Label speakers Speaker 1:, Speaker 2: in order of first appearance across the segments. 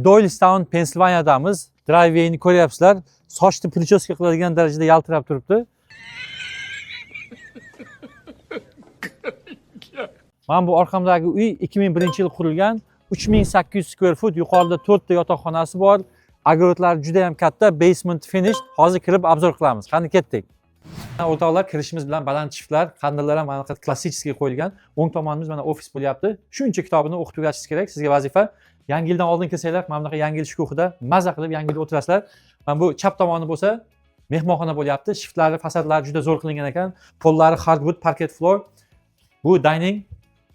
Speaker 1: Doylestown, Pensilvaniyadamiz. Driveway'ni ko'ryapsizlar. Sochni prichoska qiladigan darajada yaltirab turibdi. Mana bu orqamdagi uy 2001-yil qurilgan. 3800 square foot, yuqorida 4 ta yotoqxonasi bor. Огородlar juda ham katta, basement finished. Hozir kirib obzor qilamiz. Qani ketdik. O'rtoqlar, kirishimiz bilan baland shiftlar, qandillar ham anaqa klassический qo'yilgan. O'ng tomonimiz mana ofis bo'lyapti. Shuncha kitobini o'qib tugatishingiz kerak. Sizga vazifa. Yangi yildan oldin kelsanglar, mana bunaqa yangi yil shukuhida maza qilib yangi yilda o'tirasizlar. Mana bu chap tomoni bo'lsa, mehmonxona bo'lyapti. Shiftlari, fasadlari juda zo'r qilingan ekan. Pollari hardwood, parket floor. Bu dining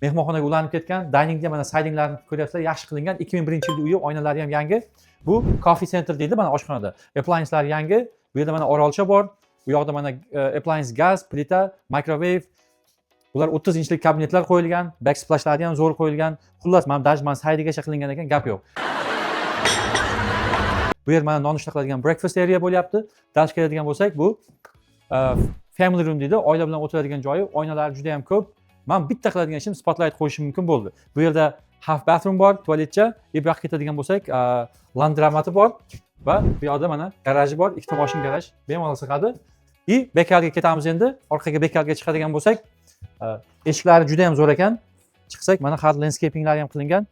Speaker 1: mehmonxonaga ulanib ketgan. Diningda mana sidinglarni ko'ryapsizlar, yaxshi qilingan. 2001-yilda uyi, oynalari ham yangi. Bu coffee center deydi mana oshxonada. Appliancelar yangi. Bu yerda mana orolcha bor. Bu yoqda mana appliance gaz, plita, microwave. Bular 30 inchlik kabinetlar qo'yilgan, backsplashlar ham zo'r qo'yilgan. Xullas, mana dajman saydigacha qilingan ekan, gap yo'q. Bu yer mana nonushta qiladigan breakfast area bo'lyapti. Daj keladigan bo'lsak, bu family room deydi, oila bilan o'tiradigan joyi. Oynalar juda ham ko'p. Men bitta qiladigan ishim spotlight qo'yishim mumkin bo'ldi. Bu yerda half bathroom bor, tualetcha, bu yoqqa ketadigan bo'lsak, landramati bor va bu yoqda mana garaji bor, ikkita mashina garaj, bemalol sig'adi. Bekarga ketamiz endi. Orqaga bekarga chiqadigan bo'lsak, eshiklari juda ham zo'r ekan. Chiqsak, mana hard landscapinglari ham qilingan.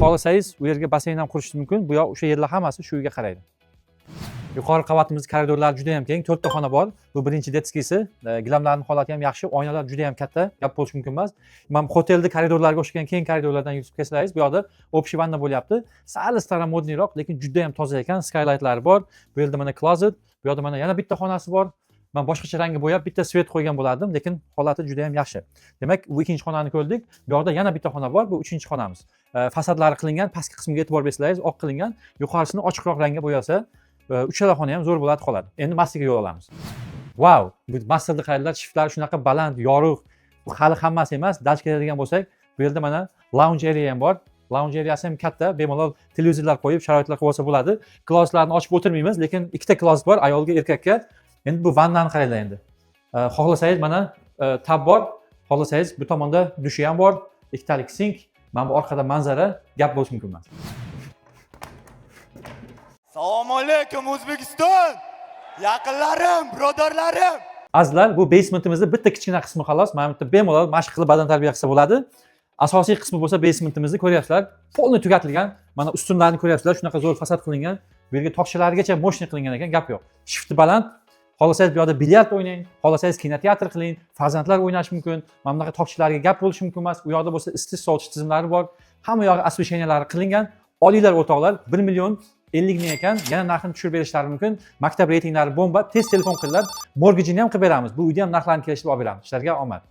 Speaker 1: Xohlasangiz, u yerga basseyn ham qurish mumkin. Bu yoq o'sha yerlar hammasi shu uyga qaraydi. Yuqori qavatimizda koridorlar juda ham keng, 4 ta xona bor. Bu birinchi detskisi. Gilamlarning holati ham yaxshi, oynalar juda ham katta, gap bo'lishi mumkin emas. Men hotelda koridorlarga o'xshagan keng koridorlardan yurib kelsangiz, bu yoqda общий vanna bo'lyapti. Sal staramodniyroq, lekin juda ham toza ekan, skylightlari bor. Bu yerda mana closet, bu yoqda mana yana bitta xonasi bor. Men boshqacha rangga bo'yab, bitta svet qo'ygan bo'lardim, lekin holati juda ham yaxshi. Demak, bu ikkinchi xonani ko'rdik. Bu yoqda yana bitta xona bor, bu uchinchi xonamiz. Fasadlari qilingan, pastki qismiga e'tibor bersangiz, oq qilingan, yuqorisini ochiqroq rangga bo'yasa, uchala xona ham zo'r bo'ladi qoladi. Endi masterga yo'l olamiz. Wow, bu masterda qaranglar, shiftlari shunaqa baland, yorug'. Bu hali hammasi emas. Daj keladigan bo'lsak, bu yerda mana lounge area ham bor. Lounge areasi ham katta, bemalol televizorlar qo'yib, sharoitlar qilib olsa bo'ladi. Klozlarni ochib o'tirmaymiz, lekin ikkita kloz bor, ayolga, erkakka. Endi bu vannani qaranglar endi. Xohlasangiz mana tab bor, xohlasangiz bu tomonda dushi ham bor, ikkitalik sink. Mana bu orqada manzara, gap bo'lishi mumkin emas.
Speaker 2: Assalomu alaykum O'zbekiston! Yaqinlarim, birodarlarim.
Speaker 1: Azizlar, bu basementimizda bitta kichkina qismi xolos. Mana bu yerda bemalol mashq qilib badan tarbiya qilsa bo'ladi. Asosiy qismi bo'lsa basementimizni ko'ryapsizlar. Polni tugatilgan. Mana ustunlarni ko'ryapsizlar, shunaqa zo'r fasad qilingan. Bu yerga toqchalarigacha moshina qilingan ekan, gap yo'q. Shifti baland. Xohlasangiz bu yoqda bilyard o'ynang, xohlasangiz kinoteatr qiling, farzandlar o'ynashi mumkin. Mana bunaqa toqchilarga gap bo'lishi mumkin emas. U yoqda bo'lsa isitish sovutish tizimlari bor. Hamma yog'i osvesheniyalari qilingan. Olinglar o'rtoqlar, 1 million 50 ming ekan, yana narxini tushirib berishlari mumkin. Maktab reytinglari bomba, tez telefon qilinglar. Mortgagini ham qilib beramiz. Bu uyda ham narxlarni kelishib olib beramiz. Sizlarga omad.